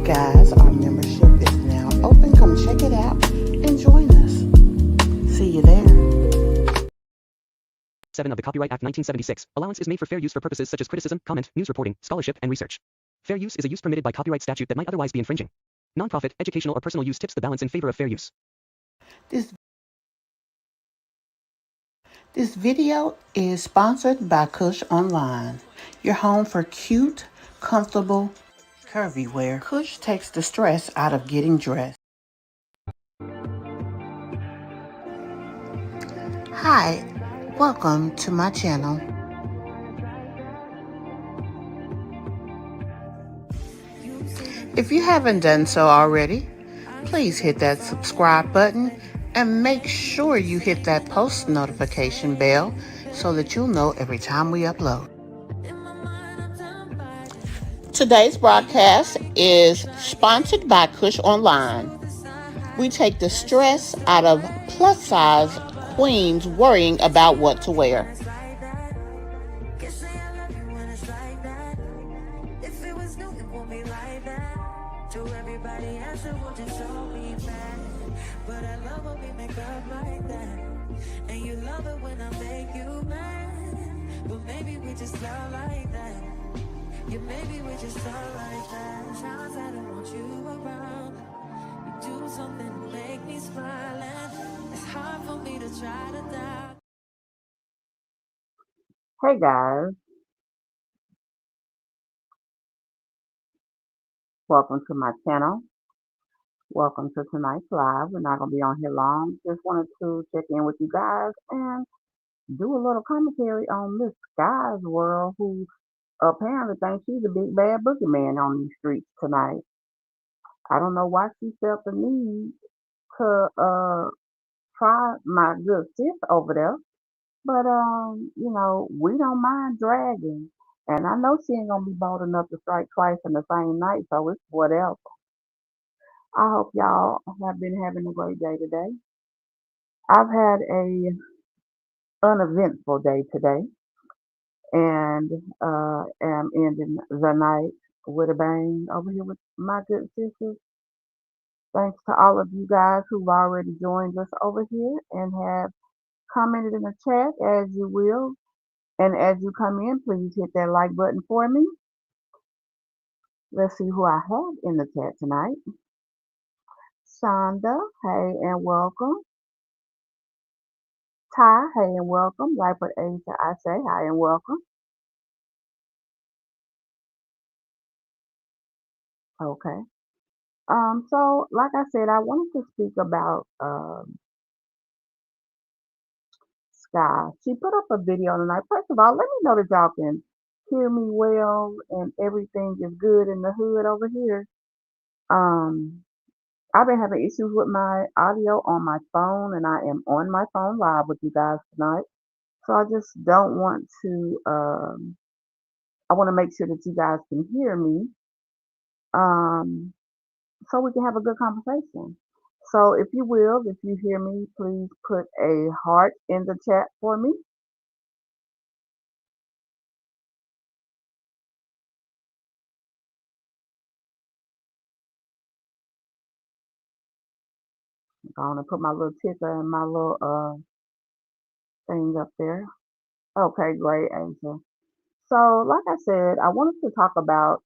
Guys, our membership is now open. Come check it out and join us. See you there. 7 of the Copyright Act 1976, allowance is made for fair use for purposes such as criticism, comment, news reporting, scholarship, and research. Fair use is a use permitted by copyright statute that might otherwise be infringing. Nonprofit, educational, or personal use tips the balance in favor of fair use. This video is sponsored by Kush Online, your home for cute, comfortable, curvy wear. Kush takes the stress out of getting dressed. Hi, welcome to my channel. If you haven't done so already, please hit that subscribe button and make sure you hit that post notification bell so that you'll know every time we upload. Today's broadcast is sponsored by Kush Online. We take the stress out of plus-size queens worrying about what to wear. Maybe we just love like that. Times I don't want you around. You do something to make me smile, and it's hard for me to try to doubt. Hey guys, welcome to my channel. Welcome to tonight's live. We're not going to be on here long. Just wanted to check in with you guys and do a little commentary on Miss Sky's world, who apparently thinks she's a big bad boogeyman on these streets tonight. I don't know why she felt the need to try my good sis over there, but we don't mind dragging, and I know she ain't gonna be bold enough to strike twice in the same night, so it's whatever. I hope y'all have been having a great day today. I've had a uneventful day today, and am ending the night with a bang over here with my good sisters. Thanks to all of you guys who've already joined us over here and have commented in the chat, as you will. And as you come in, please hit that like button for me. Let's see who I have in the chat tonight. Shonda, hey and welcome. Ty, hey and welcome. Lifer Asia, I say hi and welcome. Okay. So like I said, I wanted to speak about Sky. She put up a video tonight. First of all, let me know that y'all can hear me well and everything is good in the hood over here. I've been having issues with my audio on my phone, and I am on my phone live with you guys tonight. So I just don't want to. I want to make sure that you guys can hear me, so we can have a good conversation. So if you will, if you hear me, please put a heart in the chat for me. I'm gonna put my little ticker and my little thing up there. Okay, great, Angel. So, like I said, I wanted to talk about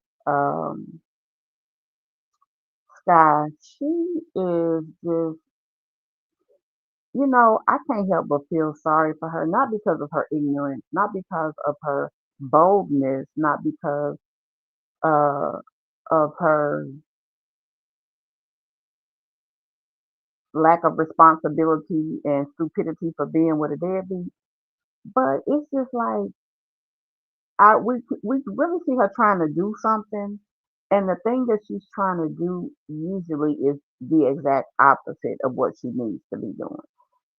Sky. She is just, I can't help but feel sorry for her, not because of her ignorance, not because of her boldness, not because uh, of her lack of responsibility and stupidity for being with a deadbeat, but it's just like we really see her trying to do something, and the thing that she's trying to do usually is the exact opposite of what she needs to be doing.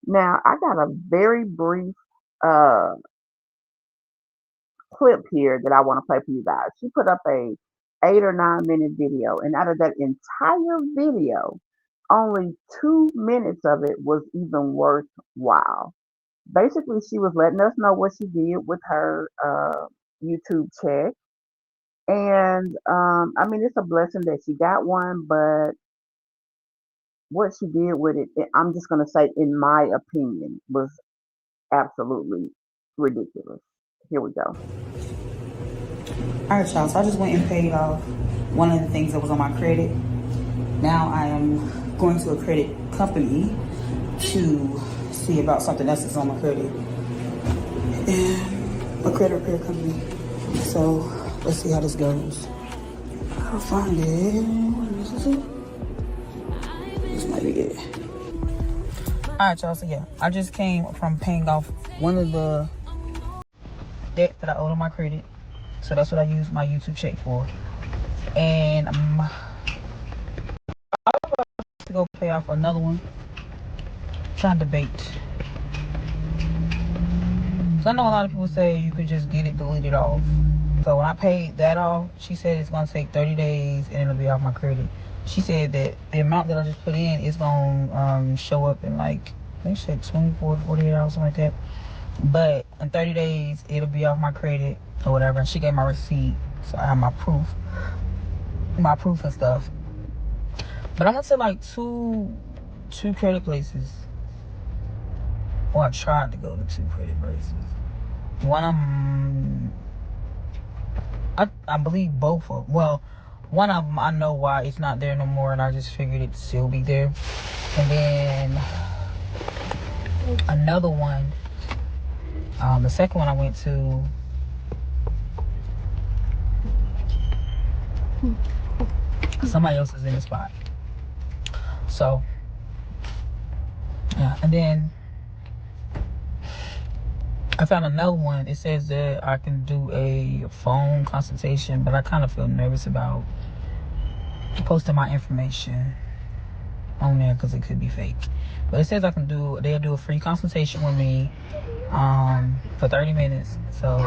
Now, I got a very brief uh clip here that I want to play for you guys. She put up a 8 or 9 minute video, and out of that entire video, only 2 minutes of it was even worthwhile. Basically, she was letting us know what she did with her YouTube check. And I mean, it's a blessing that she got one, but what she did with it, I'm just gonna say, in my opinion, was absolutely ridiculous. Here we go. All right, y'all. So I just went and paid off one of the things that was on my credit. Now I am going to a credit company to see about something else that's on my credit. And a credit repair company. So let's see how this goes. I'll find it. This is it. This might be it. All right, y'all. So yeah, I just came from paying off one of the debt that I owed on my credit. So that's what I use my YouTube check for. And I'm to go pay off another one. Trying to debate. So I know a lot of people say you could just get it deleted off. So when I paid that off, she said it's gonna take 30 days and it'll be off my credit. She said that the amount that I just put in is gonna show up in like, I think she said 24 to 48 hours, something like that. But in 30 days it'll be off my credit or whatever. And she gave my receipt, so I have my proof and stuff. But I went to like two credit places. Well, I tried to go to two credit places. One of them, I believe both of them. Well, one of them I know why it's not there no more, and I just figured it'd still be there. And then another one, the second one I went to, somebody else is in the spot. So yeah, and then I found another one. It says that I can do a phone consultation, but I kind of feel nervous about posting my information on there because it could be fake. But it says they'll do a free consultation with me for 30 minutes. So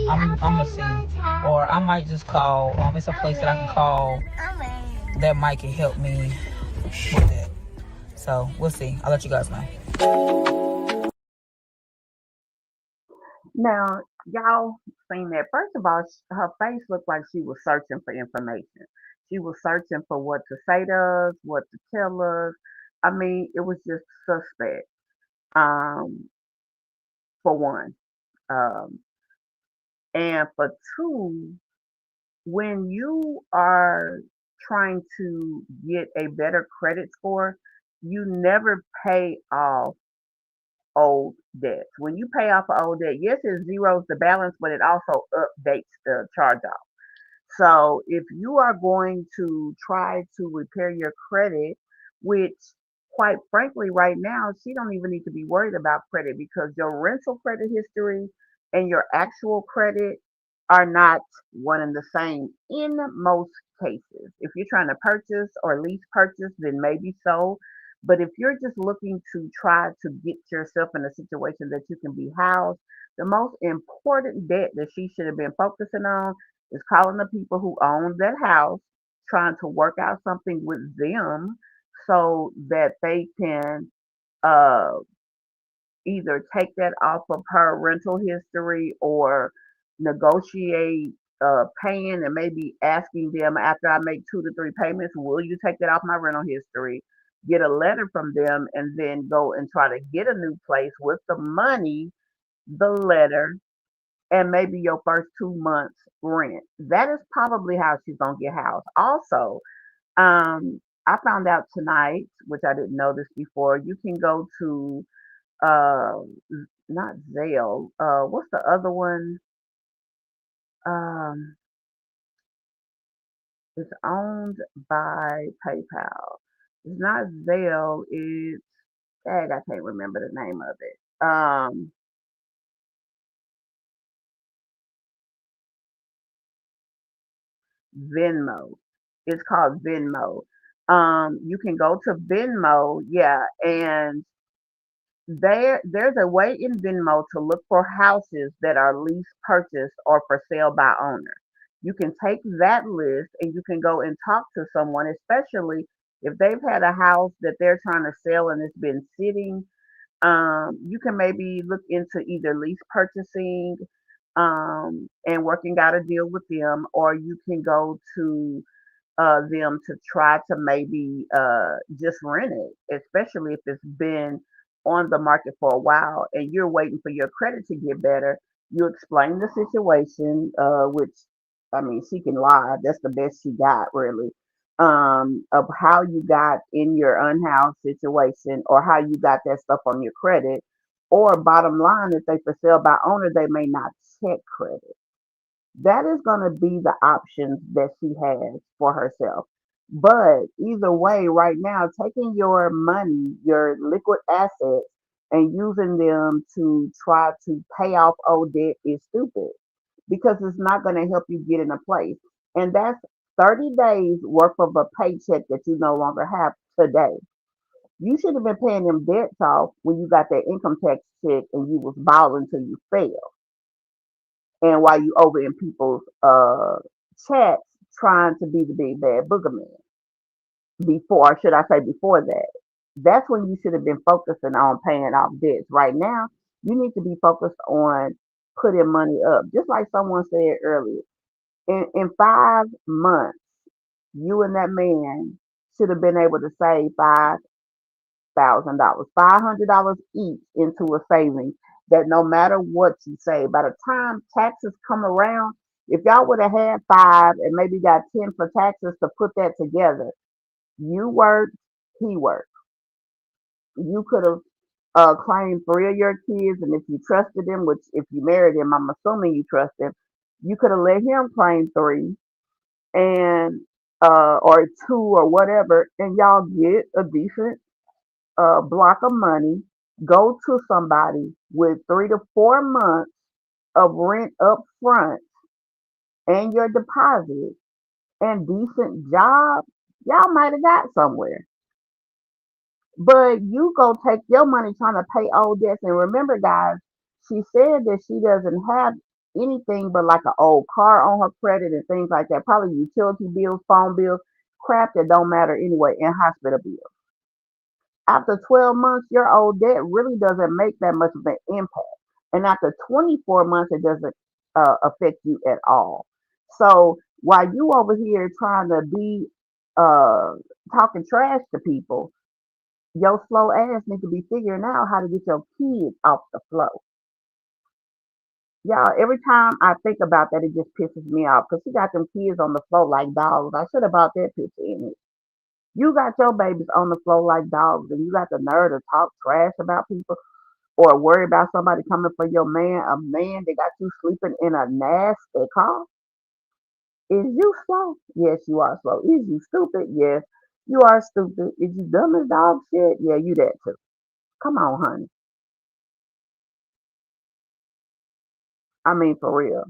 I'm gonna see. Or I might just call. It's a place that I can call that might can help me with that. So we'll see. I'll let you guys know. Now, y'all seen that. First of all, her face looked like she was searching for information. She was searching for what to say to us, what to tell us. I mean, it was just suspect, um, for one. Um, and for two, when you are trying to get a better credit score, you never pay off old debts. When you pay off an old debt, yes, it zeroes the balance, but it also updates the charge off. So if you are going to try to repair your credit, which quite frankly, right now, she don't even need to be worried about credit because your rental credit history and your actual credit are not one and the same in most cases. If you're trying to purchase or lease purchase, then maybe so. But if you're just looking to try to get yourself in a situation that you can be housed, the most important debt that she should have been focusing on is calling the people who own that house, trying to work out something with them so that they can uh, either take that off of her rental history or negotiate paying and maybe asking them after I make 2 to 3 payments, will you take that off my rental history? Get a letter from them and then go and try to get a new place with the money, the letter, and maybe your first 2 months rent. That is probably how she's gonna get housed. Also, I found out tonight, which I didn't know this before, you can go to uh not Zelle. What's the other one? Um, it's owned by PayPal. It's not Zelle, it's dang, I can't remember the name of it. Venmo. It's called Venmo. You can go to Venmo, yeah, and there's a way in Venmo to look for houses that are lease purchased or for sale by owner. You can take that list and you can go and talk to someone, especially if they've had a house that they're trying to sell and it's been sitting. You can maybe look into either lease purchasing, and working out a deal with them, or you can go to them to try to maybe just rent it, especially if it's been on the market for a while and you're waiting for your credit to get better. You explain the situation, which I mean, she can lie. That's the best she got, really, of how you got in your unhoused situation or how you got that stuff on your credit. Or bottom line, if they for sale by owner, they may not check credit. That is going to be the options that she has for herself. But either way, right now, taking your money, your liquid assets, and using them to try to pay off old debt is stupid because it's not going to help you get in a place. And that's 30 days worth of a paycheck that you no longer have today. You should have been paying them debts off when you got that income tax check and you was balling till you fell. And while you over in people's chats trying to be the big bad boogerman before, or should I say before that, that's when you should have been focusing on paying off debts. Right now, you need to be focused on putting money up. Just like someone said earlier, in 5 months, you and that man should have been able to save $5,000, $500 each into a savings that no matter what you say, by the time taxes come around, if y'all would have had five and maybe got 10 for taxes to put that together, you worked, he worked. You could have claimed three of your kids, and if you trusted him, which if you married him, I'm assuming you trust him, you could have let him claim three and or two or whatever, and y'all get a decent block of money, go to somebody with 3 to 4 months of rent up front and your deposit and decent job, y'all might have got somewhere. But you go take your money trying to pay old debts. And remember, guys, she said that she doesn't have anything but like an old car on her credit and things like that. Probably utility bills, phone bills, crap that don't matter anyway, and hospital bills. After 12 months, your old debt really doesn't make that much of an impact. And after 24 months, it doesn't affect you at all. So while you over here trying to be uh, talking trash to people, your slow ass need to be figuring out how to get your kids off the flow. Y'all, every time I think about that, it just pisses me off because she got them kids on the floor like dogs. I should have bought that picture in it. You got your babies on the floor like dogs, and you got the nerve to talk trash about people or worry about somebody coming for your man, a man that got you sleeping in a nasty car. Is you slow? Yes, you are slow. Is you stupid? Yes, you are stupid. Is you dumb as dog shit? Yeah, you that too. Come on, honey. I mean, for real.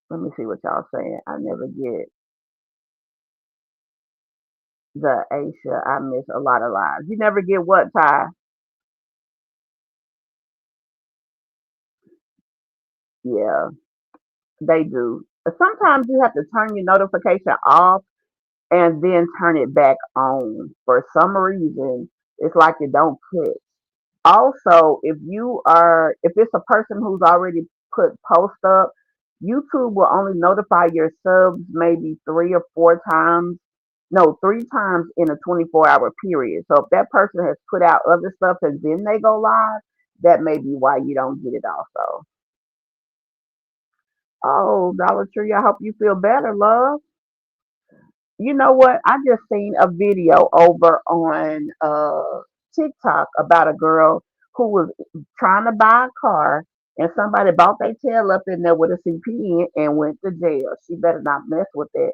Let me see what y'all saying. I never get the Aisha. I miss a lot of lives. You never get what, Ty? Yeah, they do. Sometimes you have to turn your notification off and then turn it back on. For some reason, it's like it don't click. Also, if it's a person who's already put post up, YouTube will only notify your subs maybe 3 or 4 times, no, 3 times in a 24-hour period. So if that person has put out other stuff and then they go live, that may be why you don't get it also. Oh, Dollar Tree, I hope you feel better, love. You know what? I just seen a video over on TikTok about a girl who was trying to buy a car and somebody bought their tail up in there with a CPN and went to jail. She better not mess with that.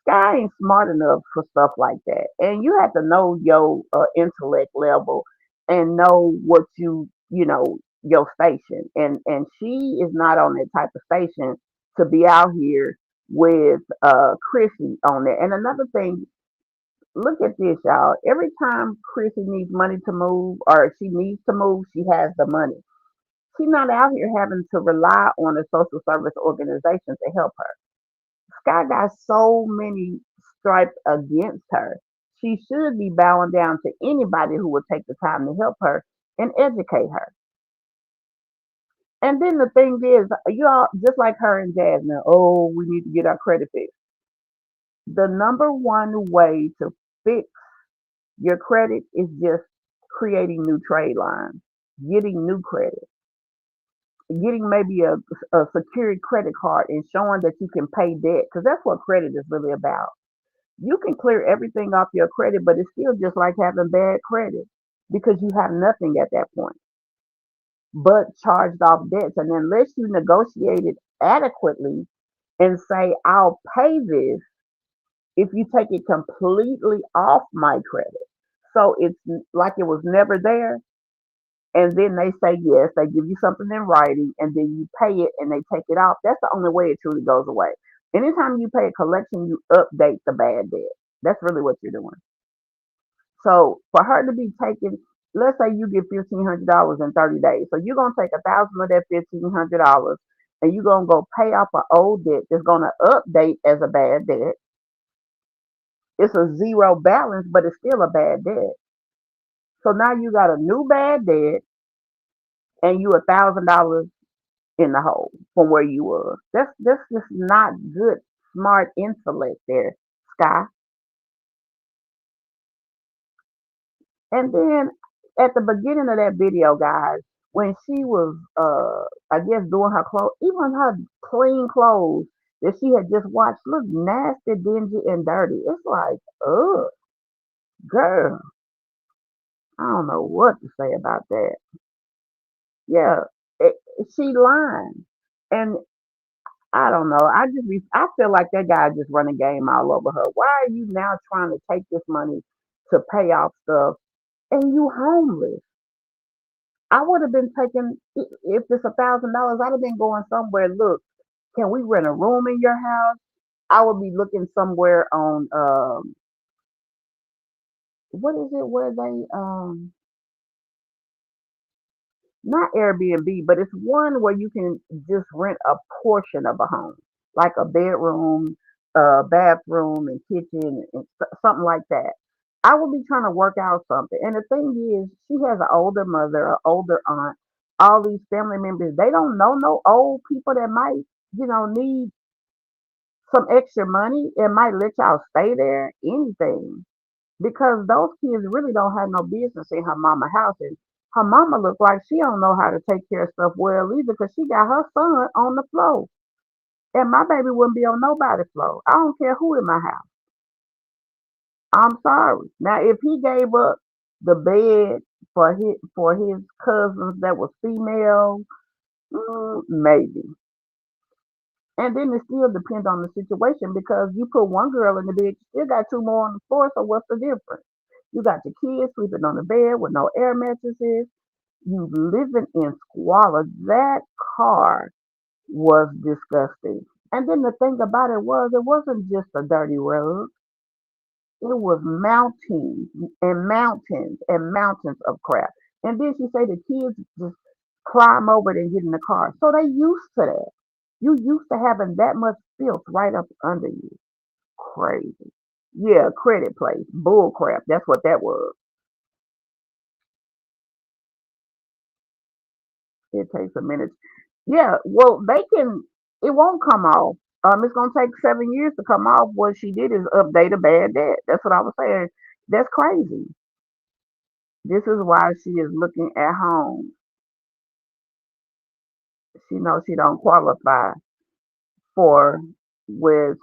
Sky ain't smart enough for stuff like that. And you have to know your intellect level and know what your station. And she is not on that type of station to be out here with Chrissy on there. And another thing, look at this, y'all. Every time Chrissy needs money to move or she needs to move, she has the money. She's not out here having to rely on a social service organization to help her. Sky got so many stripes against her. She should be bowing down to anybody who would take the time to help her and educate her. And then the thing is, you all just like her and Jasmine. Oh, we need to get our credit fixed. The number one way to fix your credit is just creating new trade lines, getting new credit, getting maybe a secured credit card and showing that you can pay debt because that's what credit is really about. You can clear everything off your credit, but it's still just like having bad credit because you have nothing at that point but charged off debts. And unless you negotiate it adequately and say, I'll pay this if you take it completely off my credit. So it's like it was never there. And then they say yes, they give you something in writing, and then you pay it and they take it off. That's the only way it truly goes away. Anytime you pay a collection, you update the bad debt. That's really what you're doing. So for her to be taking, let's say you get $1,500 in 30 days. So you're gonna take 1,000 of that $1,500 and you're gonna go pay off an old debt that's gonna update as a bad debt. It's a zero balance, but it's still a bad debt. So now you got a new bad debt and you $1,000 in the hole from where you were. That's just not good, smart intellect there, Sky. And then at the beginning of that video, guys, when she was I guess doing her clothes, even her clean clothes that she had just watched look nasty, dingy, and dirty. It's like, ugh, girl, I don't know what to say about that. Yeah, it, she lying. And I don't know. I feel like that guy just running game all over her. Why are you now trying to take this money to pay off stuff and you homeless? I would have been taking if it's $1,000. I'd have been going somewhere. Look, can we rent a room in your house? I would be looking somewhere on what is it where they not Airbnb, but it's one where you can just rent a portion of a home, like a bedroom, bathroom, and kitchen, and something like that. I will be trying to work out something. And the thing is, she has an older mother, an older aunt, all these family members. They don't know no old people that might, need some extra money and might let y'all stay there, anything because those kids really don't have no business in her mama house. And her mama look like she don't know how to take care of stuff well either because she got her son on the floor. And my baby wouldn't be on nobody's floor. I don't care who in my house. I'm sorry. Now, if he gave up the bed for his cousins that was female, maybe. And then it still depends on the situation because you put one girl in the bed, you still got two more on the floor. So what's the difference? You got your kids sleeping on the bed with no air mattresses. You living in squalor. That car was disgusting. And then the thing about it wasn't just a dirty road. It was mountains and mountains and mountains of crap. And then she say the kids just climb over it and get in the car. So they used to that. You used to having that much filth right up under you. Crazy. Yeah, credit place. Bull crap. That's what that was. It takes a minute. Yeah, well, it won't come off. It's gonna take 7 years to come off. What she did is update a bad debt. That's what I was saying. That's crazy. This is why she is looking at home. She knows she don't qualify for with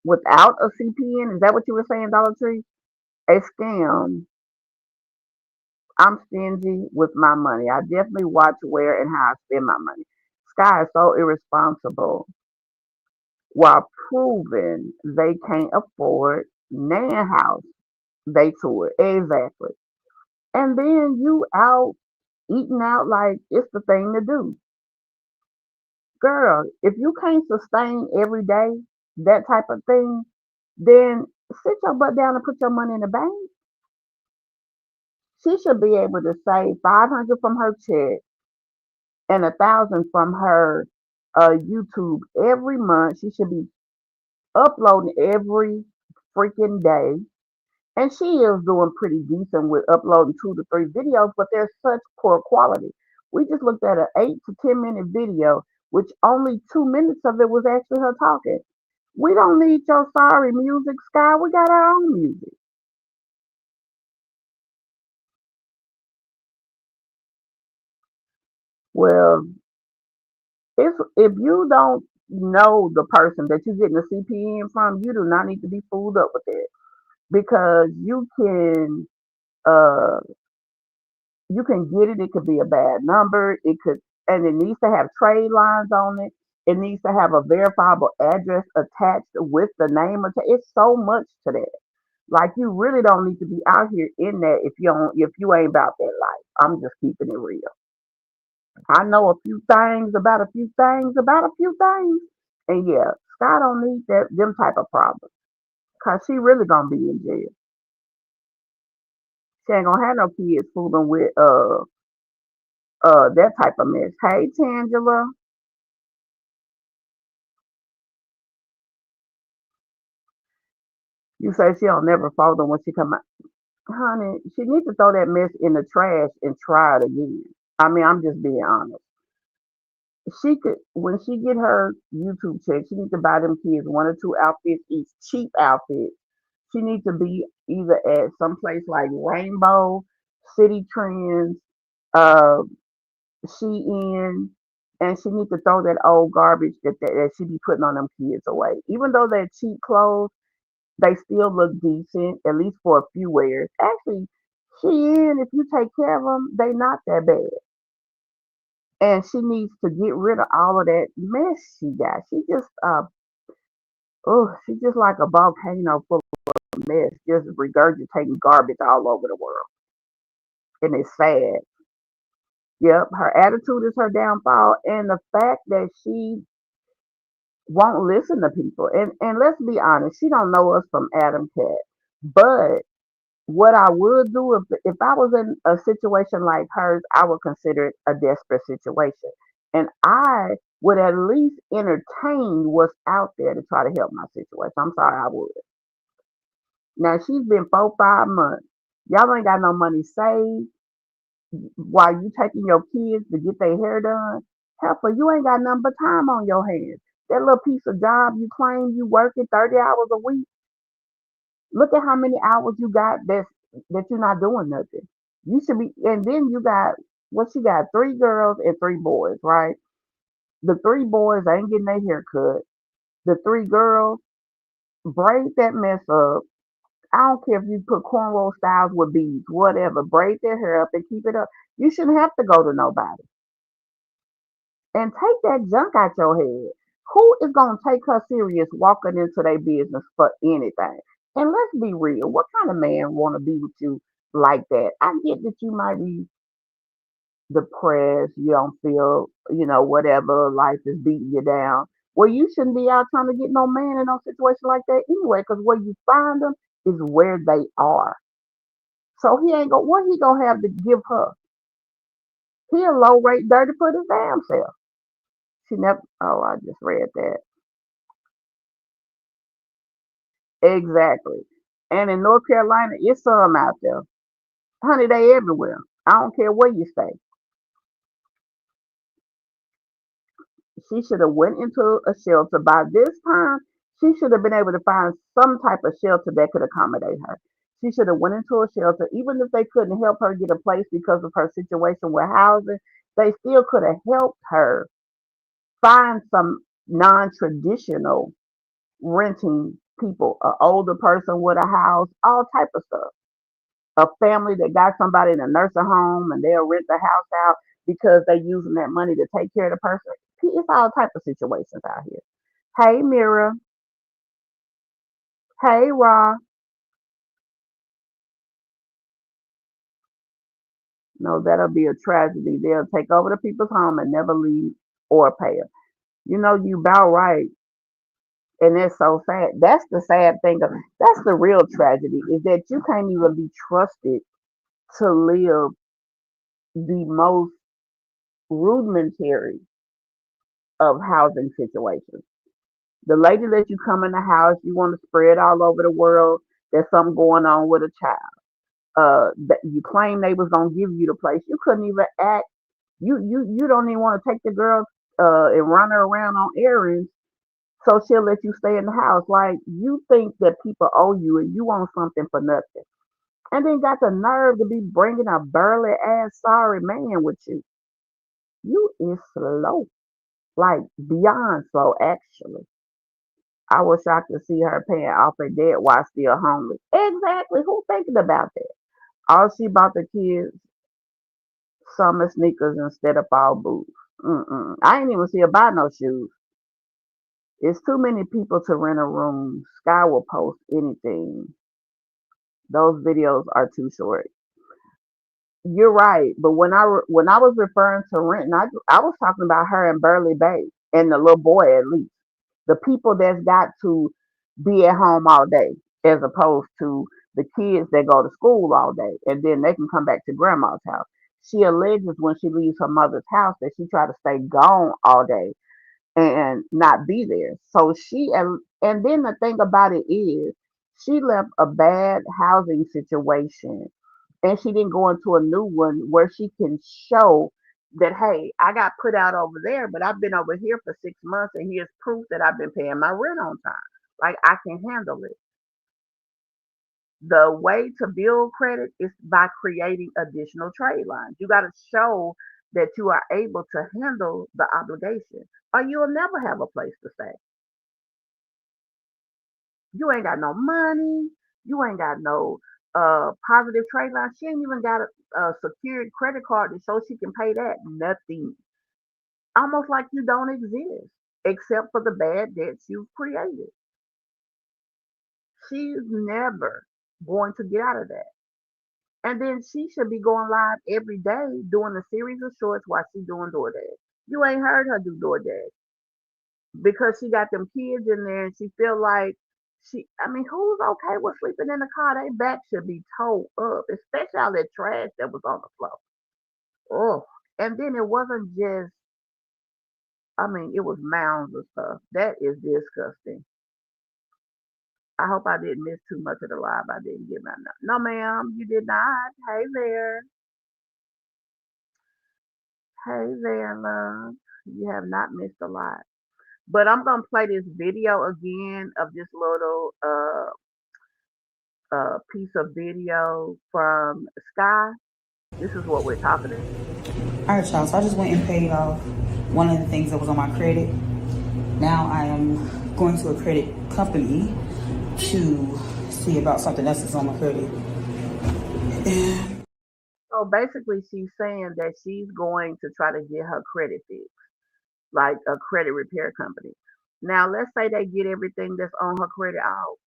without a CPN. Is that what you were saying, Dollar Tree? A scam. I'm stingy with my money. I definitely watch where and how I spend my money. Sky is so irresponsible while proving they can't afford Nan house. They tour. Exactly. And then you out eating out like it's the thing to do. Girl, if you can't sustain every day that type of thing, then sit your butt down and put your money in the bank. She should be able to save 500 from her check and 1,000 from her YouTube every month. She should be uploading every freaking day And she is doing pretty decent with uploading 2 to 3 videos, but they're such poor quality. We just looked at an 8 to 10 minute video, which only 2 minutes of it was actually her talking. We don't need your sorry music, Sky. We got our own music. Well, if you don't know the person that you're getting the CPN from, you do not need to be fooled up with it because uh you can get it. It could be a bad number. It could, and it needs to have trade lines on it. It needs to have a verifiable address attached with the name. It's so much to that. Like you really don't need to be out here in that if you ain't about that life. I'm just keeping it real. I know a few things about a few things about a few things, and yeah, Scott don't need them type of problems, cause she really gonna be in jail. She ain't gonna have no kids fooling with that type of mess. Hey Tangela, you say she'll never fold them when she come out. Honey, she needs to throw that mess in the trash and try it again. I mean, I'm just being honest. She could, when she get her YouTube check, she needs to buy them kids 1 or 2 outfits each, cheap outfits. She needs to be either at some place like Rainbow, City Trends, uh, Shein, and she needs to throw that old garbage that she be putting on them kids away. Even though they're cheap clothes, they still look decent, at least for a few wears. Actually, Shein, if you take care of them, they not that bad. And she needs to get rid of all of that mess she got. She's just like a volcano full of mess, just regurgitating garbage all over the world. And it's sad. Yep, her attitude is her downfall, and the fact that she won't listen to people. And let's be honest, she don't know us from Adam Cat. But what I would do if I was in a situation like hers, I would consider it a desperate situation, and I would at least entertain what's out there to try to help my situation. I'm sorry, I would. Now she's been 4, 5 months. Y'all ain't got no money saved while you taking your kids to get their hair done. Helper, you ain't got nothing but time on your hands. That little piece of job you claim you working 30 hours a week. Look at how many hours you got that you're not doing nothing. You should be, and then you got what you got 3 girls and 3 boys, right? The 3 boys ain't getting their hair cut. The 3 girls braid that mess up. I don't care if you put cornrow styles with beads, whatever. Braid their hair up and keep it up. You shouldn't have to go to nobody. And take that junk out your head. Who is gonna take her serious walking into their business for anything? And let's be real. What kind of man want to be with you like that? I get that you might be depressed. You don't feel, whatever. Life is beating you down. Well, you shouldn't be out trying to get no man in no situation like that anyway. Because where you find them is where they are. So he ain't what he gonna have to give her? He a low rate dirty for his damn self. She never. Oh, I just read that. Exactly. And in North Carolina, it's some out there. Honey, they everywhere. I don't care where you stay. She should have went into a shelter. By this time, she should have been able to find some type of shelter that could accommodate her. She should have went into a shelter, even if they couldn't help her get a place because of her situation with housing. They still could have helped her find some non-traditional renting people, an older person with a house, all type of stuff. A family that got somebody in a nursing home and they'll rent the house out because they're using that money to take care of the person. It's all type of situations out here. Hey Mira, hey Ra. No, that'll be a tragedy. They'll take over the people's home and never leave or pay them. You about right. And it's so sad. That's the sad thing. That's the real tragedy is that you can't even be trusted to live the most rudimentary of housing situations. The lady let you come in the house, you want to spread all over the world. there's something going on with a child. That you claim they was gonna give you the place. You couldn't even act. You don't even want to take the girl and run her around on errands, so she'll let you stay in the house. Like you think that people owe you and you want something for nothing, and then got the nerve to be bringing a burly ass sorry man with you. You is slow, like beyond slow. Actually, I wish I could see her paying off her debt while still homeless. Exactly. Who thinking about that? All she bought the kids summer sneakers instead of fall boots. Mm-mm. I ain't even see her buy no shoes. It's too many people to rent a room. Sky will post anything. Those videos are too short. You're right, but when I was referring to renting, I was talking about her in Burley Bay and the little boy at least. The people that's got to be at home all day, as opposed to the kids that go to school all day and then they can come back to grandma's house. She alleges when she leaves her mother's house that she tried to stay gone all day and not be there. So and then the thing about it is she left a bad housing situation and she didn't go into a new one where she can show that, hey, I got put out over there, but I've been over here for 6 months and here's proof that I've been paying my rent on time. Like I can handle it. The way to build credit is by creating additional trade lines. You got to show that you are able to handle the obligation or you'll never have a place to stay. You ain't got no money. You ain't got no positive trade line. She ain't even got a secured credit card to show she can pay that. Nothing. Almost like you don't exist, except for the bad debts you've created. She's never going to get out of that. And then she should be going live every day doing a series of shorts while she's doing DoorDash. You ain't heard her do DoorDash because she got them kids in there and she feel like I mean, who's okay with sleeping in the car? They back should be towed up, especially all that trash that was on the floor. Oh, and then it wasn't just, I mean, it was mounds of stuff. That is disgusting. I hope I didn't miss too much of the live. I didn't get my no, ma'am, you did not. Hey there, hey there, love. You have not missed a lot. But I'm gonna play this video again of this little piece of video from Sky. This is what we're talking about. All right, y'all. So I just went and paid off one of the things that was on my credit. Now I am going to a credit company to see about something else that's on my credit. And So basically, she's saying that she's going to try to get her credit fixed, like a credit repair company. Now, let's say they get everything that's on her credit out.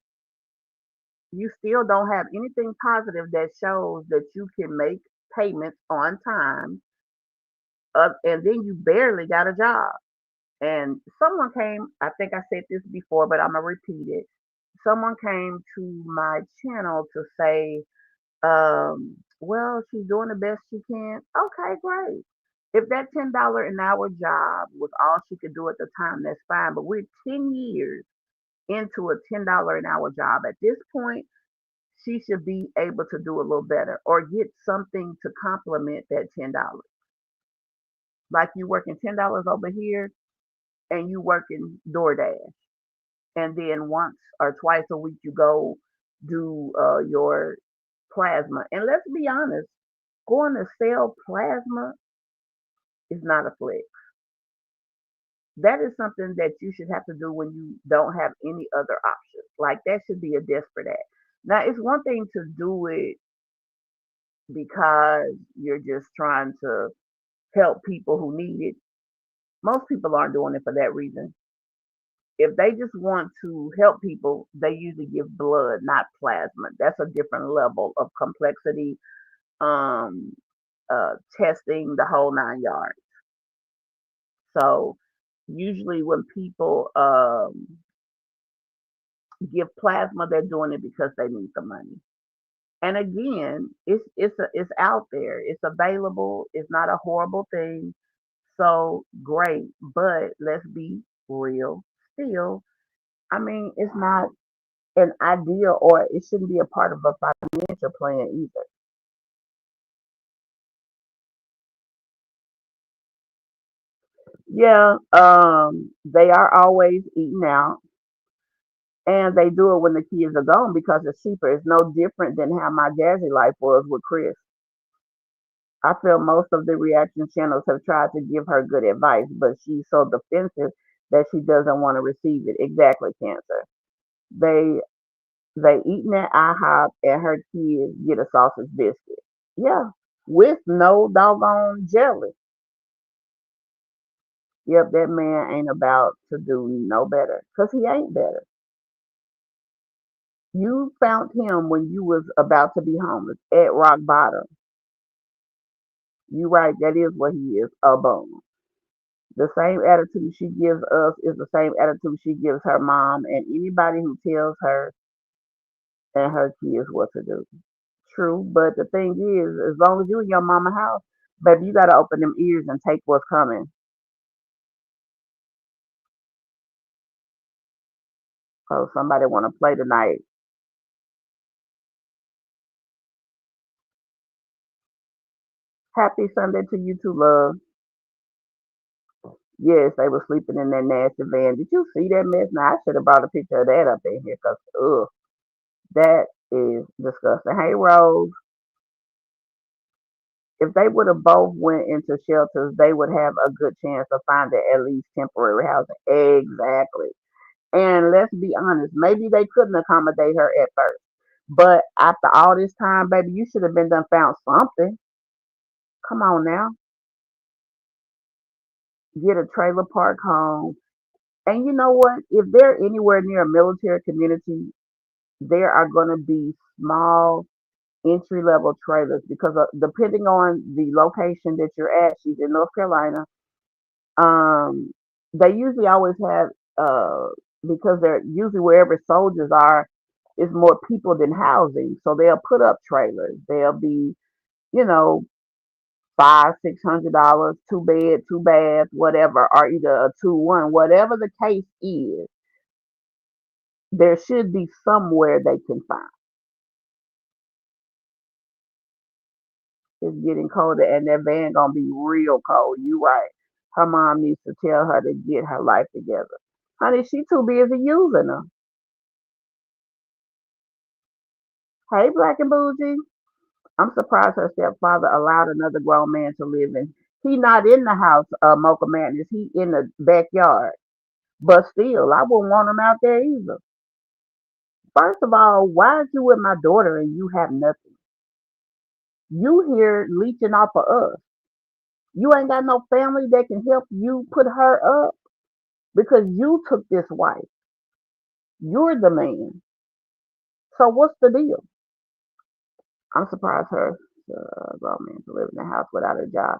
You still don't have anything positive that shows that you can make payments on time, and then you barely got a job. And someone came, I think I said this before, but I'm gonna repeat it. Someone came to my channel to say, well, she's doing the best she can. Okay, great. If that $10 an hour job was all she could do at the time, that's fine. But we're 10 years into a $10 an hour job. At this point, she should be able to do a little better or get something to complement that $10. Like you working $10 over here and you working DoorDash. And then once or twice a week you go do your plasma. And let's be honest, going to sell plasma is not a flex. That is something that you should have to do when you don't have any other options. Like that should be a desperate act. Now it's one thing to do it because you're just trying to help people who need it. Most people aren't doing it for that reason. If they just want to help people, they usually give blood, not plasma. That's a different level of complexity, um, testing, the whole 9 yards. So usually when people give plasma, they're doing it because they need the money. And again, it's out there. It's available. It's not a horrible thing. So great, but let's be real. Still, I mean, it's not. an idea, or it shouldn't be a part of a financial plan either. Yeah, they are always eating out, and they do it when the kids are gone because it's cheaper. It's no different than how my Jazzy life was with Chris. I feel most of the reaction channels have tried to give her good advice, but she's so defensive that she doesn't want to receive it. Exactly, Cancer. They they eating at IHOP and her kids get a sausage biscuit. Yeah, with no doggone jelly. Yep, that man ain't about to do no better, 'cause he ain't better. You found him when you was about to be homeless at rock bottom. You right, that is what he is, a bum. The same attitude she gives us is the same attitude she gives her mom and anybody who tells her and her kids what to do. True, but the thing is, as long as you in your mama house, baby, you gotta open them ears and take what's coming. So somebody wanna play tonight. Happy Sunday to you too, love. Yes, they were sleeping in that nasty van. Did you see that mess? Now I should have brought a picture of that up in here, cause ugh, that is disgusting. Hey Rose, if they would have both went into shelters, they would have a good chance of finding at least temporary housing. Exactly. And let's be honest, maybe they couldn't accommodate her at first. But after all this time, baby, you should have been done found something. Come on now. Get a trailer park home. And you know what? If they're anywhere near a military community, there are going to be small entry level trailers because depending on the location that you're at, she's in North Carolina. Um, they usually always have because they're usually wherever soldiers are is more people than housing, so they'll put up trailers. They'll be, you know, $500-600, two bed, two bath, whatever, or either a 2-1, whatever the case is. There should be somewhere they can find. It's getting colder, and that van gonna be real cold. You right. Her mom needs to tell her to get her life together. Honey, she too busy using her. Hey, Black and Bougie. I'm surprised her stepfather allowed another grown man to live in. He not in the house, Mocha Madness. He in the backyard. But still, I wouldn't want him out there either. First of all, why is you with my daughter and you have nothing? You here leeching off of us. You ain't got no family that can help you put her up because you took this wife. You're the man. So what's the deal? I'm surprised her grown man to live in the house without a job.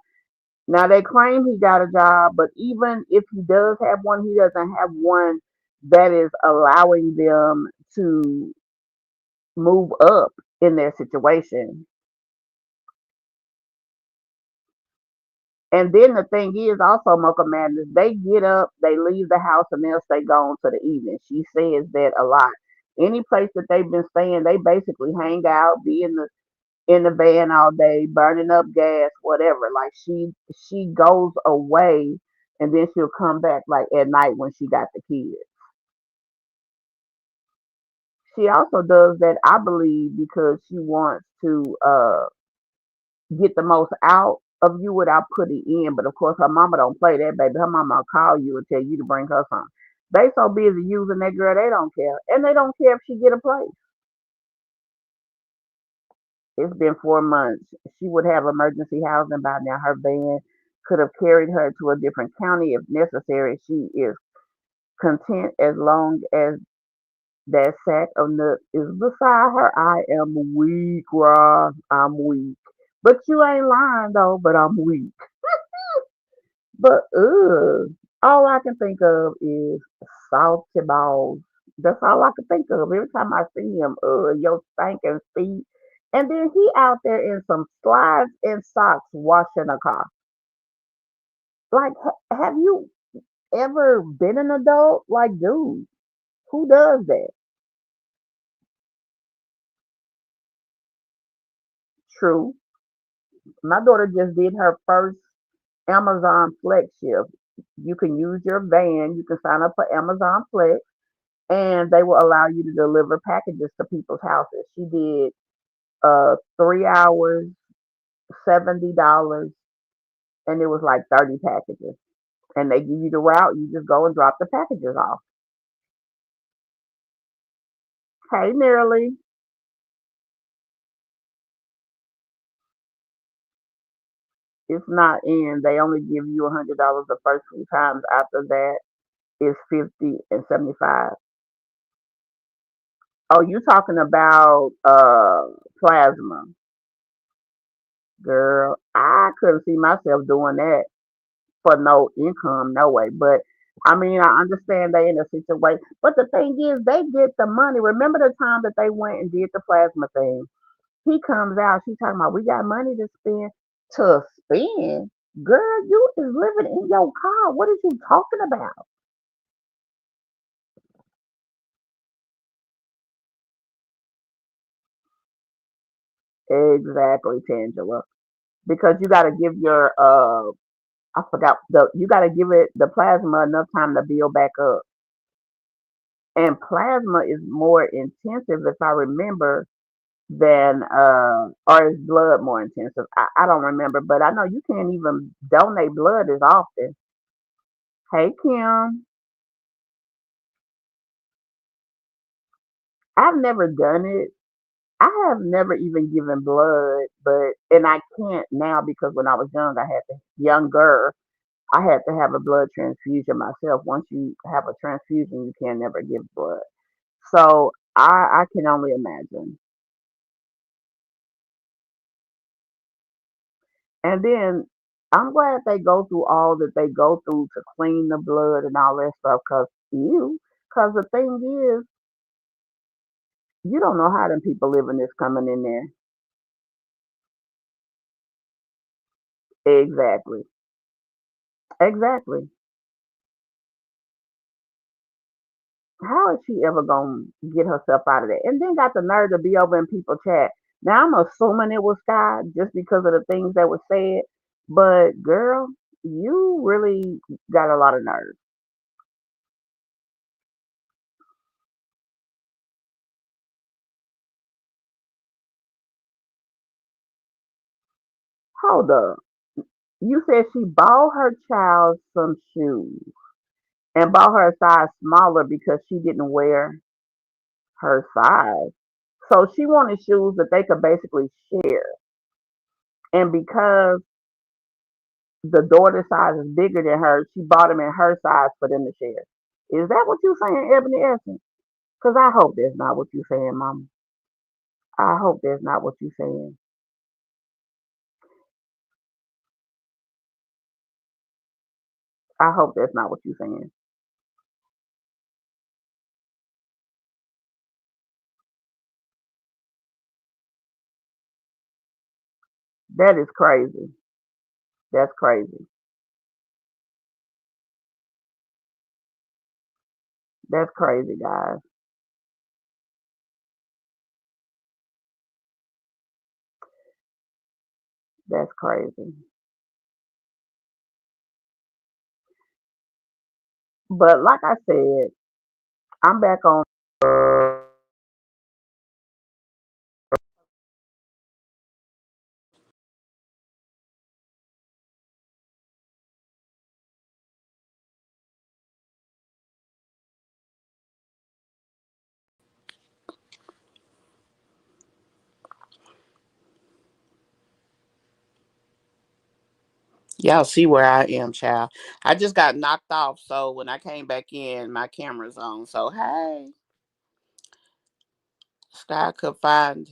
Now they claim he got a job, but even if he does have one, he doesn't have one that is allowing them to move up in their situation. And then the thing is also Mocha Madness, they get up, they leave the house and they'll stay gone to the evening. She says that a lot. Any place that they've been staying, they basically hang out, be in the van all day, burning up gas, whatever. Like she goes away and then she'll come back like at night when she got the kids. She also does that, I believe, because she wants to get the most out of you without putting in. But of course, her mama don't play that, baby. Her mama will call you and tell you to bring her some. They so busy using that girl, they don't care, and they don't care if she get a place. It's been 4 months. She would have emergency housing by now. Her van could have carried her to a different county if necessary. She is content as long as that sack of nuts is beside her. I am weak, Ross. I'm weak. But you ain't lying though, but I'm weak. But all I can think of is salty balls. That's all I can think of. Every time I see him, your stinking feet. And then he out there in some slides and socks washing a car. Like, have you ever been an adult? Like, dude, who does that? True. My daughter just did her first Amazon Flex shift. You can use your van. You can sign up for Amazon Flex, and they will allow you to deliver packages to people's houses. She did 3 hours, $70, and it was like 30 packages. And they give you the route. You just go and drop the packages off. Hey, nearly. It's not in. They only give you $100 the first 3 times. After that, it's 50 and 75. Oh, you talking about plasma, girl? I couldn't see myself doing that for no income, no way. But I mean, I understand they in a situation. But the thing is, they get the money. Remember the time that they went and did the plasma thing? He comes out, she talking about we got money to spend. To spend? Girl, you is living in your car. What are you talking about? Exactly, Tangela. Because you gotta give your I forgot you gotta give it the plasma enough time to build back up. And plasma is more intensive if I remember than or is blood more intensive? I don't remember, but I know you can't even donate blood as often. Hey Kim. I've never done it. I have never even given blood, but and I can't now because when I was young, I had to younger. I had to have a blood transfusion myself. Once you have a transfusion, you can never give blood. So I can only imagine. And then I'm glad they go through all that they go through to clean the blood and all that stuff. Cause the thing is, you don't know how them people living this coming in there. Exactly. Exactly. How is she ever gonna get herself out of that? And then got the nerve to be over in people chat. Now I'm assuming it was Sky just because of the things that were said. But girl, you really got a lot of nerve. Hold up. You said she bought her child some shoes and bought her a size smaller because she didn't wear her size. So she wanted shoes that they could basically share. And because the daughter size is bigger than hers, she bought them in her size for them to share. Is that what you saying, Ebony Essence? Because I hope that's not what you saying, Mama. I hope that's not what you saying. I hope that's not what you saying. That is crazy. That's crazy. That's crazy, guys. That's crazy. But like I said, I'm back on. Y'all see where I am, child. I just got knocked off, so when I came back in, my camera's on. So hey, Sky could find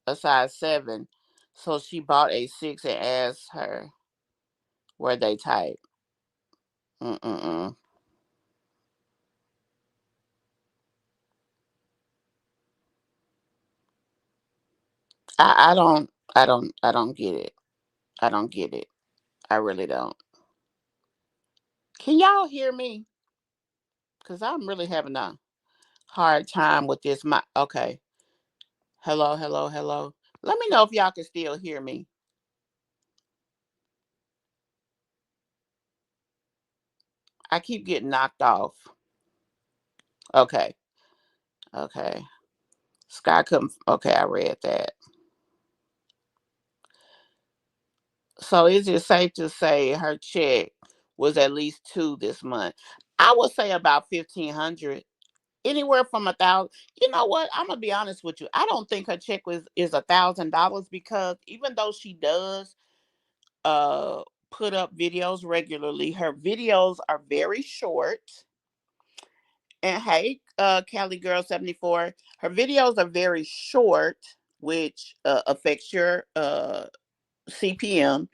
a size 7, so she bought a 6 and asked her were they tight. Mm-mm-mm. I don't get it. I don't get it. I really don't. Can y'all hear me? Cause I'm really having a hard time with this. My okay. Hello, hello, hello. Let me know if y'all can still hear me. I keep getting knocked off. Okay. Okay. Sky couldn't. Okay, I read that. So is it safe to say her check was at least two this month? I would say about 1,500. Anywhere from 1,000. You know what? I'm gonna be honest with you. I don't think her check was is $1,000 because even though she does uh put up videos regularly, her videos are very short. And hey, Cali Girl 74, her videos are very short, which affects your CPM.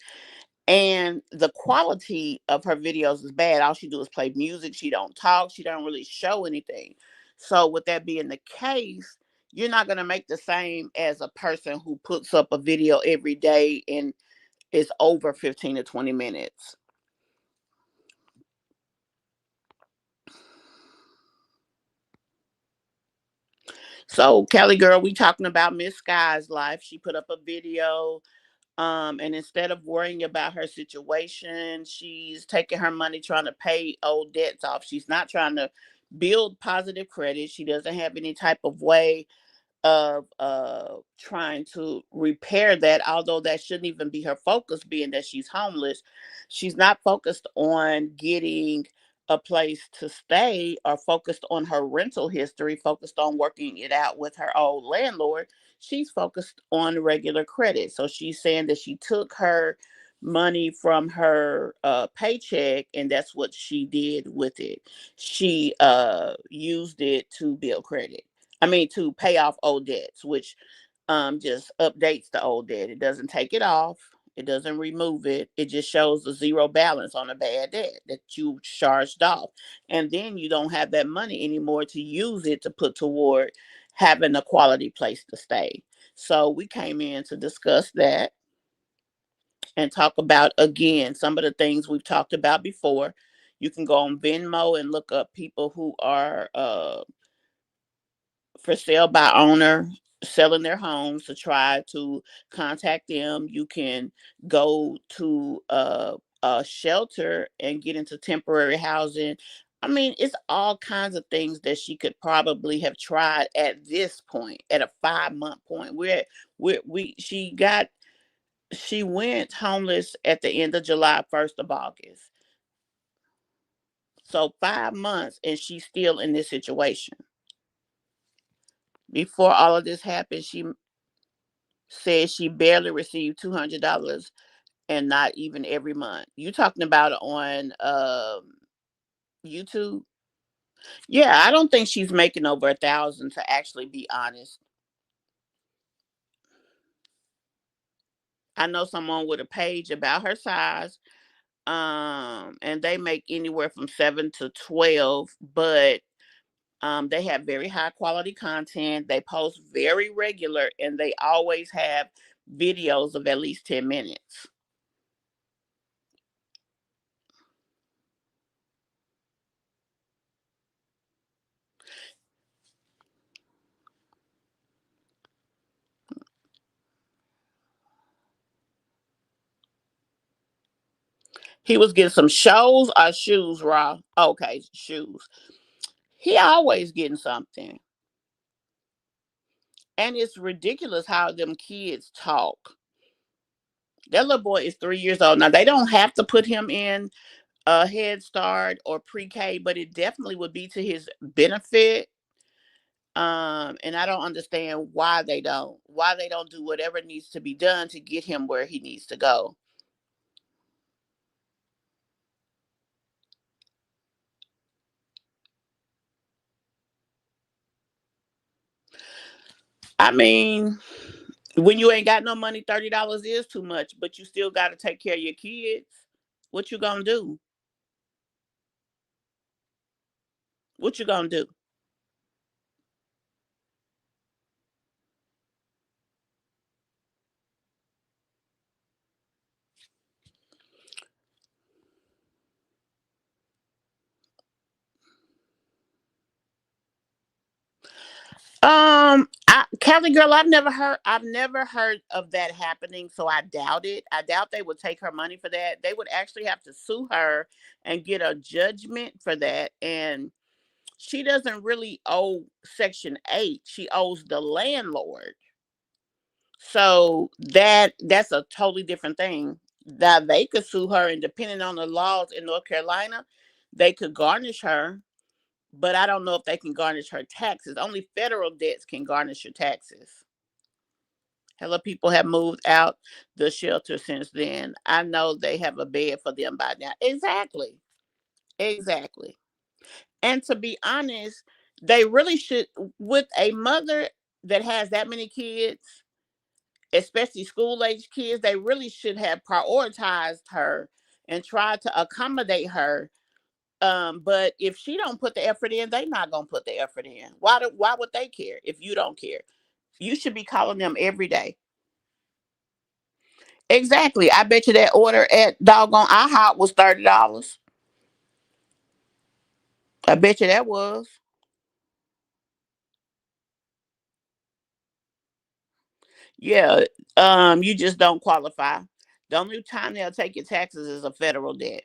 And the quality of her videos is bad. All she do is play music. She don't talk. She don't really show anything. So with that being the case, you're not gonna make the same as a person who puts up a video every day and is over 15 to 20 minutes. So Kelly girl, we talking about Miss Sky's life. She put up a video. And instead of worrying about her situation, she's taking her money trying to pay old debts off. She's not trying to build positive credit. She doesn't have any type of way of trying to repair that, although that shouldn't even be her focus, being that she's homeless. She's not focused on getting a place to stay or focused on her rental history, focused on working it out with her old landlord. She's focused on regular credit. So she's saying that she took her money from her paycheck and that's what she did with it. She used it to build credit. I mean, to pay off old debts, which just updates the old debt. It doesn't take it off. It doesn't remove it. It just shows the zero balance on a bad debt that you charged off. And then you don't have that money anymore to use it to put toward having a quality place to stay. So we came in to discuss that and talk about again some of the things we've talked about before. You can go on Venmo and look up people who are for sale by owner selling their homes to try to contact them. You can go to a shelter and get into temporary housing. I mean, it's all kinds of things that she could probably have tried at this point, at a 5 month point. We she went homeless at the end of July, 1st of August. So 5 months and she's still in this situation. Before all of this happened, she says she barely received $200 and not even every month. You talking about on YouTube? Yeah, I don't think she's making over 1,000 to actually be honest. I know someone with a page about her size, and they make anywhere from 7 to 12, but they have very high quality content. They post very regular, and they always have videos of at least 10 minutes. He was getting some shows or shoes, Raw. Okay, shoes. He always getting something. And it's ridiculous how them kids talk. That little boy is 3 years old. Now they don't have to put him in a Head Start or pre-K, but it definitely would be to his benefit. And I don't understand why they don't do whatever needs to be done to get him where he needs to go. I mean, when you ain't got no money, $30 is too much, but you still got to take care of your kids. What you gonna do? What you gonna do? I Cali girl, I've never heard of that happening, so I doubt it. I doubt they would take her money for that. They would actually have to sue her and get a judgment for that. And she doesn't really owe Section 8. She owes the landlord. So that's a totally different thing. Now they could sue her, and depending on the laws in North Carolina, they could garnish her. But I don't know if they can garnish her taxes. Only federal debts can garnish your taxes. Hello, people have moved out the shelter since then. I know they have a bed for them by now. Exactly. Exactly. And to be honest, they really should, with a mother that has that many kids, especially school age kids, they really should have prioritized her and tried to accommodate her. But if she don't put the effort in, they not gonna put the effort in. Why would they care if you don't care? You should be calling them every day. Exactly. I bet you that order at doggone IHOP was $30. I bet you that was. Yeah. You just don't qualify. The only time they'll take your taxes is a federal debt.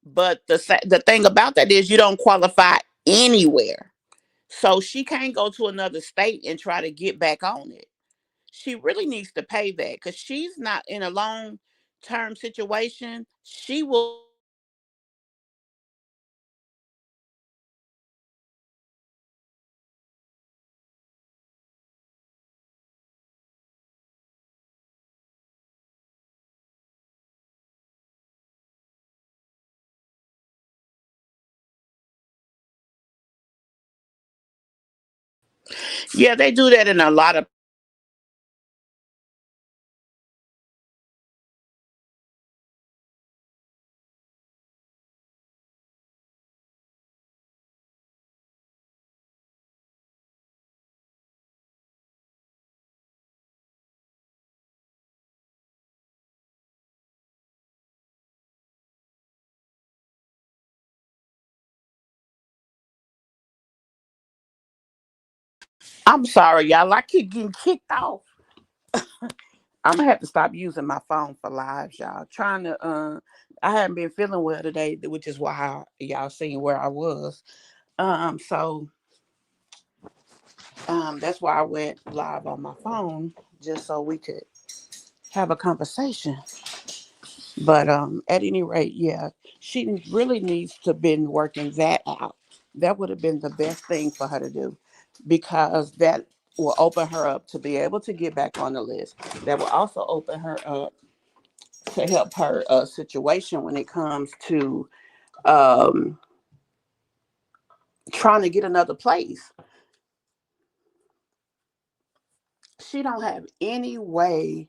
But the thing about that is you don't qualify anywhere. So she can't go to another state and try to get back on it. She really needs to pay that because she's not in a long term situation. She will not be able to afford to pay that taxes. Yeah, they do that in a lot of places. I'm sorry, y'all. I keep getting kicked off. I'm gonna have to stop using my phone for lives, y'all. Trying to I haven't been feeling well today, which is why y'all seen where I was. So that's why I went live on my phone just so we could have a conversation. But at any rate, yeah, she really needs to been working that out. That would have been the best thing for her to do, because that will open her up to be able to get back on the list. That will also open her up to help her situation when it comes to um, trying to get another place. She don't have any way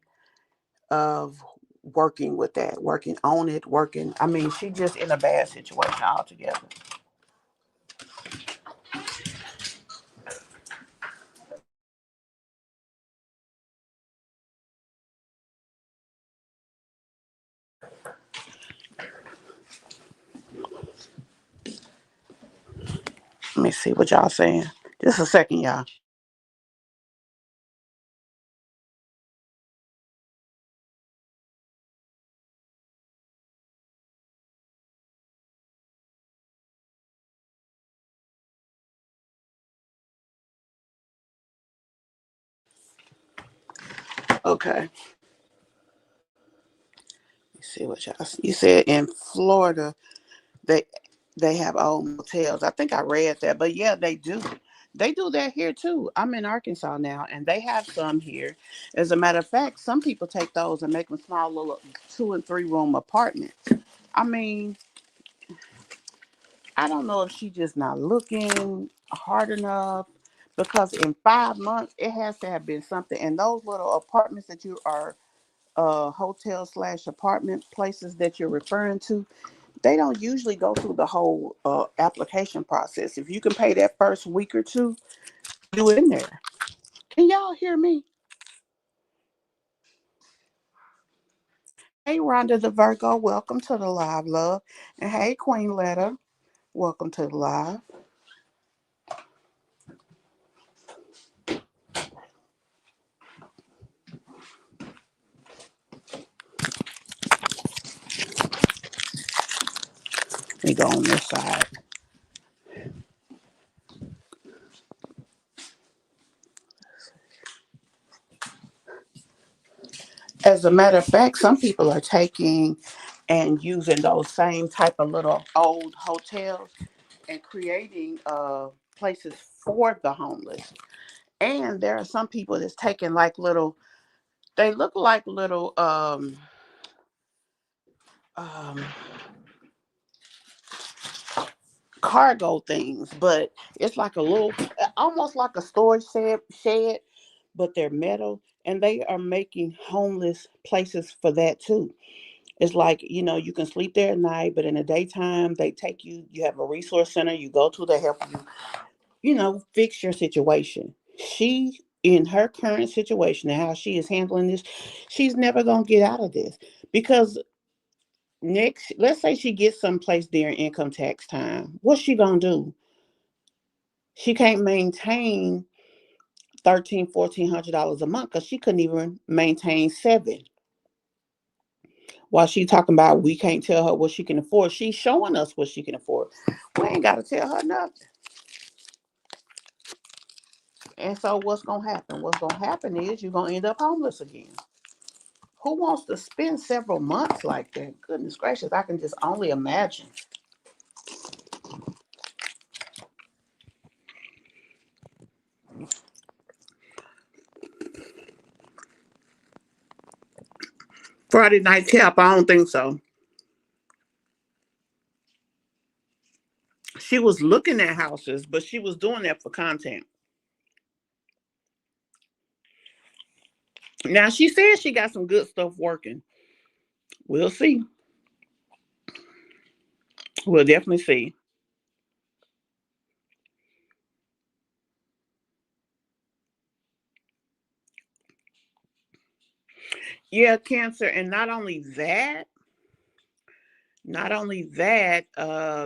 of working with that, working on it, working. I mean, she just in a bad situation altogether. Let me see what y'all saying. Just a second, y'all. Okay. Let's see what y'all. You said in Florida they they have old motels. I think I read that, but yeah, they do. They do that here too. I'm in Arkansas now, and they have some here. As a matter of fact, some people take those and make them small little 2 and 3 room apartments. I mean, I don't know if she's just not looking hard enough, because in 5 months it has to have been something. And those little apartments that you are hotel slash apartment places that you're referring to, they don't usually go through the whole application process. If you can pay that first week or two, you in there. Can y'all hear me? Hey, Rhonda the Virgo, welcome to the live, love. And hey, Queen Letta, Welcome to the live. Let me go on this side. As a matter of fact, some people are taking and using those same type of little old hotels and creating places for the homeless. And there are some people that's taking like little, they look like little um, cargo things, but it's like a little, almost like a storage shed, but they're metal, and they are making homeless places for that too. It's like, you can sleep there at night, but in the daytime, they take you, you have a resource center, you go to, they help you, fix your situation. She, in her current situation and how she is handling this, she's never going to get out of this because next, let's say she gets someplace during income tax time. What's she going to do? She can't maintain 13, $1,400 a month because she couldn't even maintain seven. While she talking about we can't tell her what she can afford, she's showing us what she can afford. We ain't got to tell her nothing. And so what's going to happen? What's going to happen is you're going to end up homeless again. Who wants to spend several months like that? Goodness gracious, I can just only imagine. Friday night tap, I don't think so. She was looking at houses, but she was doing that for content. Now she says she got some good stuff working. We'll see. We'll definitely see. Yeah, cancer, and not only that,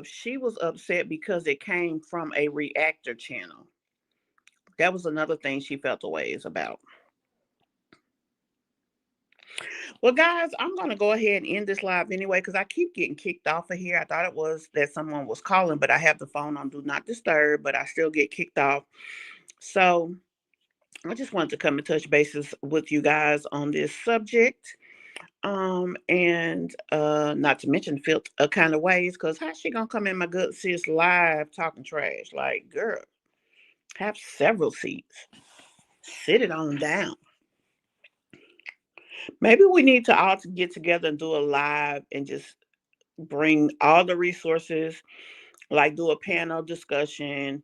she was upset because it came from a reactor channel. That was another thing she felt the ways about. Well, guys, I'm going to go ahead and end this live anyway because I keep getting kicked off of here. I thought it was that someone was calling, but I have the phone on Do Not Disturb, but I still get kicked off. So I just wanted to come and touch bases with you guys on this subject. And not to mention felt a kind of ways because how's she gonna come in my good sis live talking trash? Like, girl, have several seats. Sit it on down. Maybe we need to all to get together and do a live and just bring all the resources, like do a panel discussion,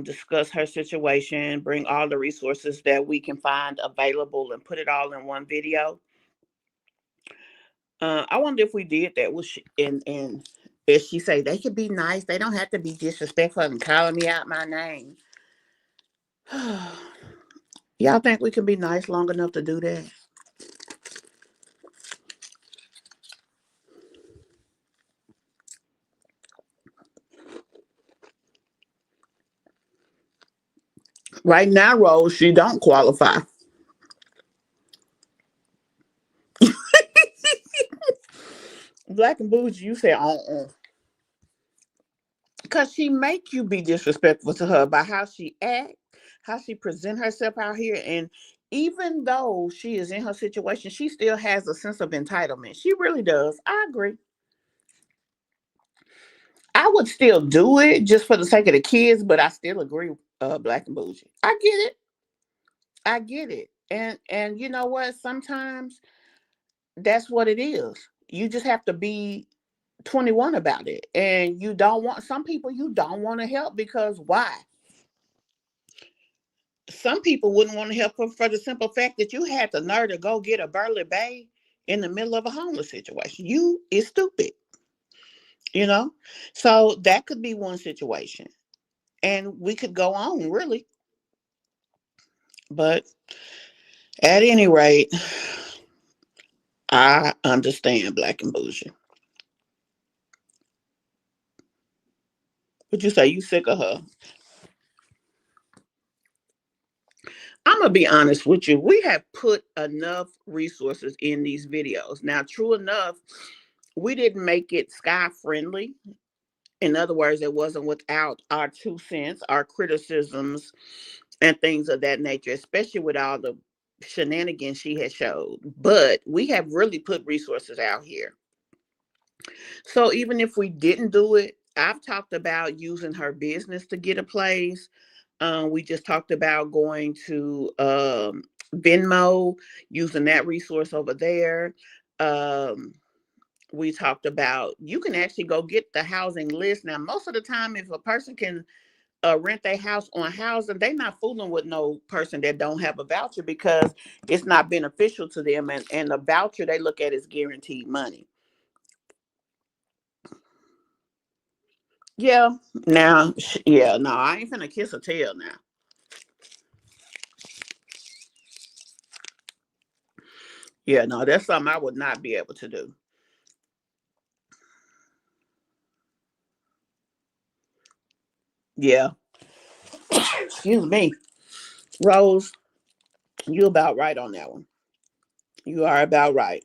discuss her situation, bring all the resources that we can find available and put it all in one video. I wonder if we did that. And if she say they could be nice, they don't have to be disrespectful and calling me out my name. Y'all think we can be nice long enough to do that? Right now, Rose, she don't qualify. Black and bougie, you say because she make you be disrespectful to her by how she act, how she present herself out here, and even though she is in her situation, she still has a sense of entitlement. She really does. I agree. I would still do it just for the sake of the kids, but I still agree, Black and bougie. I get it. I get it. And you know what? Sometimes that's what it is. You just have to be 21 about it. And you don't want some people you don't want to help because why? Some people wouldn't want to help for the simple fact that you had the nerve to go get a burly bay in the middle of a homeless situation. You is stupid, you know? So that could be one situation. And we could go on really. But at any rate, I understand Black and bougie. What you say? You sick of her? I'm gonna be honest with you. We have put enough resources in these videos. Now, true enough, we didn't make it sky friendly. In other words, it wasn't without our 2 cents, our criticisms, and things of that nature, especially with all the shenanigans she has showed. But we have really put resources out here. So even if we didn't do it, I've talked about using her business to get a place. We just talked about going to Venmo, using that resource over there. Um, we talked about you can actually go get the housing list. Now, most of the time, if a person can rent their house on housing, they not fooling with no person that don't have a voucher because it's not beneficial to them. And the voucher they look at is guaranteed money. Yeah. Now, yeah, no, I ain't finna kiss a tail now. Yeah, no, that's something I would not be able to do. Yeah. Excuse me. Rose, you about right on that one. You are about right.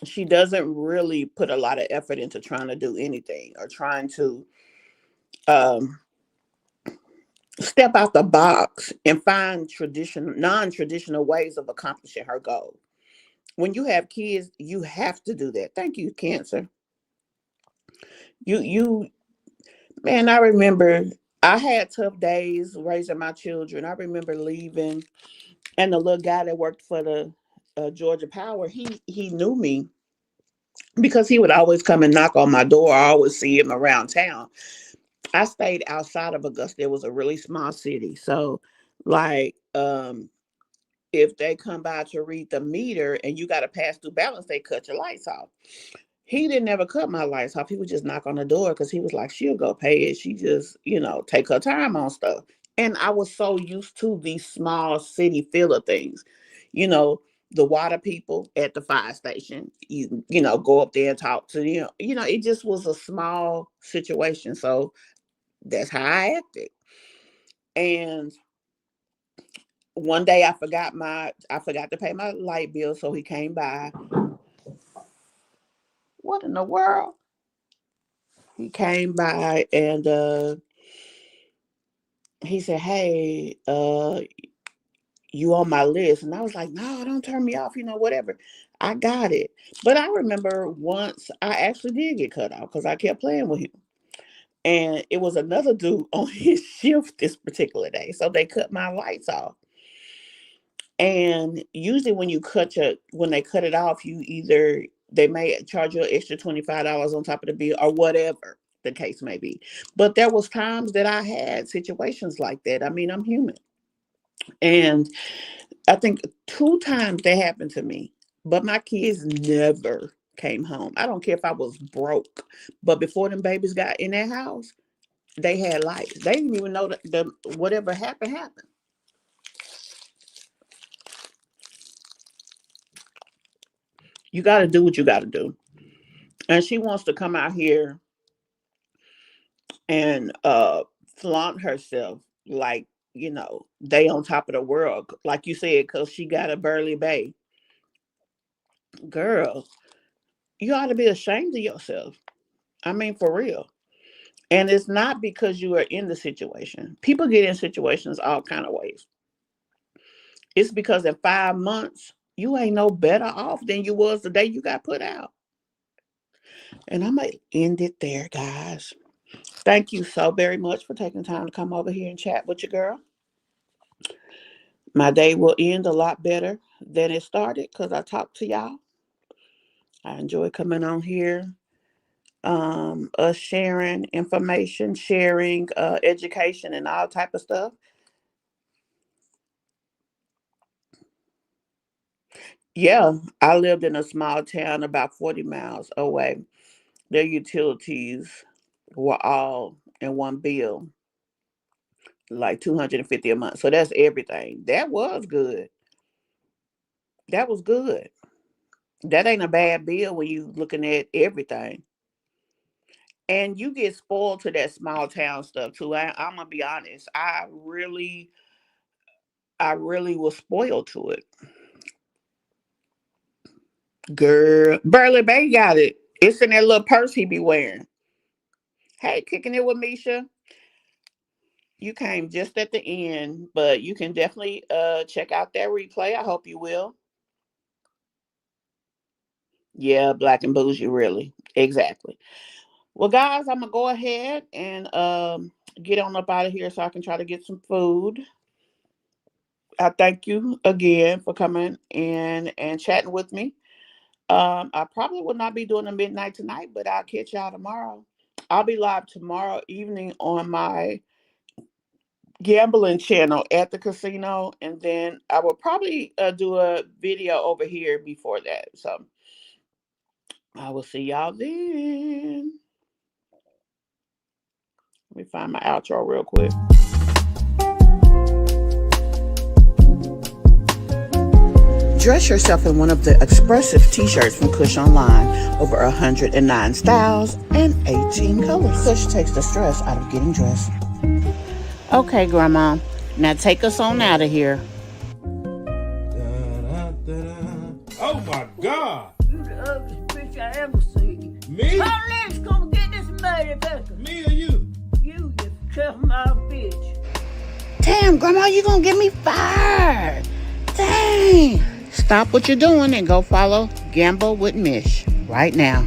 She doesn't really put a lot of effort into trying to do anything or trying to um, step out the box and find non-traditional ways of accomplishing her goal. When you have kids, you have to do that. Thank you, Cancer. You man, I remember I had tough days raising my children. I remember leaving, and the little guy that worked for the Georgia Power, he knew me because he would always come and knock on my door. I always see him around town. I stayed outside of Augusta. It was a really small city, so like if they come by to read the meter and you got to pass through balance, they cut your lights off. He didn't ever cut my lights off. He would just knock on the door because he was like, she'll go pay it. She just, take her time on stuff. And I was so used to these small city feel of things. You know, the water people at the fire station, go up there and talk to them. It just was a small situation. So that's how I acted. And one day I forgot to pay my light bill, so he came by. What in the world? He came by and he said, "Hey, you on my list?" And I was like, "No, don't turn me off, whatever. I got it." But I remember once I actually did get cut off because I kept playing with him. And it was another dude on his shift this particular day. So they cut my lights off. And usually when they cut it off, they may charge you an extra $25 on top of the bill or whatever the case may be. But there was times that I had situations like that. I mean, I'm human. And I think 2 times that happened to me. But my kids never came home. I don't care if I was broke. But before them babies got in that house, they had lights. They didn't even know that whatever happened. You got to do what you got to do. And she wants to come out here and flaunt herself like they on top of the world, like you said, because she got a burly bay. Girl, you ought to be ashamed of yourself. I mean, for real. And it's not because you are in the situation. People get in situations all kind of ways. It's because in 5 months you ain't no better off than you was the day you got put out. And I'm gonna end it there, guys. Thank you so very much for taking time to come over here and chat with your girl. My day will end a lot better than it started because I talked to y'all. I enjoy coming on here, us sharing information, sharing education, and all type of stuff. Yeah, I lived in a small town about 40 miles away. Their utilities were all in one bill, like 250 a month. So that's everything. That was good. That was good. That ain't a bad bill when you looking at everything. And you get spoiled to that small town stuff too. I'm gonna be honest. I really was spoiled to it. Girl, Burley Bay got it. It's in that little purse he be wearing. Hey, kicking it with Misha. You came just at the end, but you can definitely check out that replay. I hope you will. Yeah, black and bougie, really. Exactly. Well, guys, I'm gonna go ahead and get on up out of here so I can try to get some food. I thank you again for coming in and chatting with me. I probably will not be doing a midnight tonight, but I'll catch y'all tomorrow. I'll be live tomorrow evening on my gambling channel at the casino, and then I will probably do a video over here before that. So I will see y'all then. Let me find my outro real quick. Dress yourself in one of the expressive t-shirts from Kush Online. Over 109 styles and 18 colors. Kush takes the stress out of getting dressed. Okay, Grandma. Now take us on out of here. Oh my God! You the ugliest bitch I ever seen. Me? Let's come get this motherfucker. Me or you? You tough-mouth bitch. Damn, Grandma, you gonna get me fired. Dang. Stop what you're doing and go follow Gamble with Mish right now.